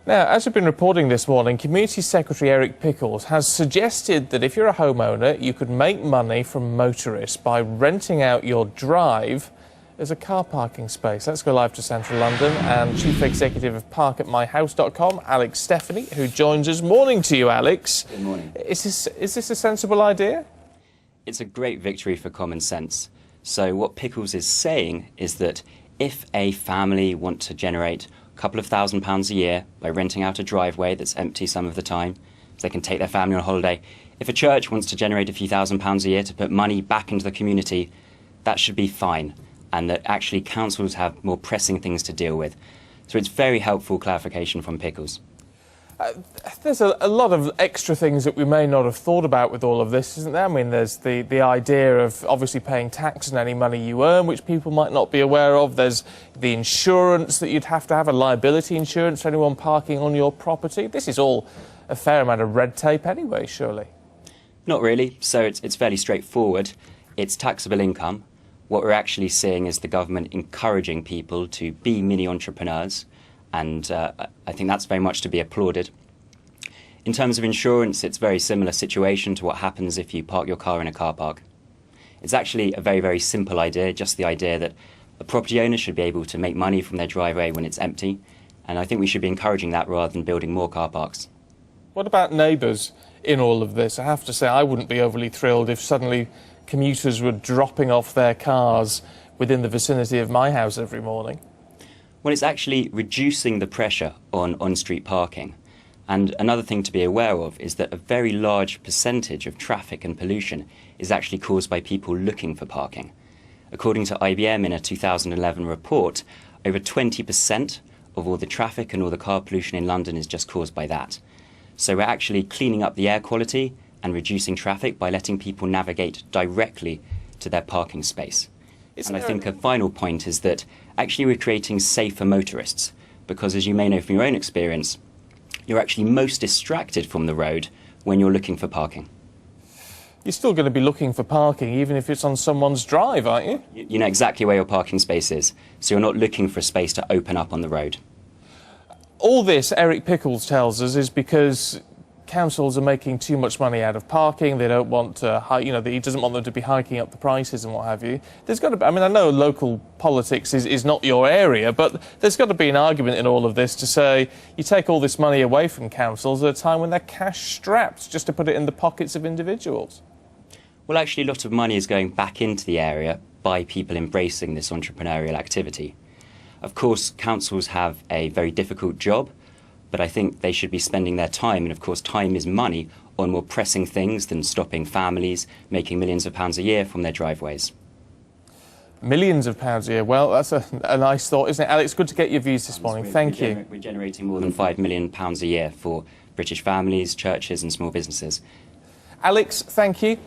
Now, as we've been reporting this morning, Community Secretary Eric Pickles has suggested that if you're a homeowner, you could make money from motorists by renting out your drive as a car parking space. Let's go live to central London and Chief Executive of parkatmyhouse.com, Alex Stephany, who joins us. Morning to you, Alex. Good morning. Is this a sensible idea? It's a great victory for common sense. So what Pickles is saying is that if a family want to generate a couple of £1,000s a year by renting out a driveway that's empty some of the time, so they can take their family on holiday, if a church wants to generate a few £1,000s a year to put money back into the community, that should be fine, and that actually councils have more pressing things to deal with. So it's very helpful clarification from Pickles. There's a lot of extra things that we may not have thought about with all of this, isn't there? I mean, there's the idea of obviously paying tax on any money you earn, which people might not be aware of. There's the insurance that you'd have to have, a liability insurance for anyone parking on your property. This is all a fair amount of red tape anyway, surely. Not really. So it's fairly straightforward. It's taxable income. What we're actually seeing is the government encouraging people to be mini entrepreneurs. And I think that's very much to be applauded. In terms of insurance, it's a very similar situation to what happens if you park your car in a car park. It's actually a very, very simple idea, just the idea that a property owner should be able to make money from their driveway when it's empty. And I think we should be encouraging that rather than building more car parks. What about neighbours in all of this? I have to say I wouldn't be overly thrilled if suddenly commuters were dropping off their cars within the vicinity of my house every morning. Well, it's actually reducing the pressure on on-street parking. And another thing to be aware of is that a very large percentage of traffic and pollution is actually caused by people looking for parking. According to IBM in a 2011 report, over 20% of all the traffic and all the car pollution in London is just caused by that. So we're actually cleaning up the air quality and reducing traffic by letting people navigate directly to their parking space. And I think a final point is that actually we're creating safer motorists, because as you may know from your own experience, you're actually most distracted from the road when you're looking for parking. You're still going to be looking for parking even if it's on someone's drive, aren't you? You know exactly where your parking space is, so you're not looking for a space to open up on the road. All this, Eric Pickles tells us, is because councils are making too much money out of parking. They don't want to, he doesn't want them to be hiking up the prices and what have you. There's got to be, I mean, I know local politics is not your area, but there's got to be an argument in all of this to say you take all this money away from councils at a time when they're cash strapped just to put it in the pockets of individuals. Well, actually, a lot of money is going back into the area by people embracing this entrepreneurial activity. Of course, councils have a very difficult job, but I think they should be spending their time, and of course time is money, on more pressing things than stopping families making millions of pounds a year from their driveways. Millions of pounds a year. Well, that's a nice thought, isn't it? Alex, good to get your views this morning. Thank you. We're generating more than £5 million a year for British families, churches and small businesses. Alex, thank you.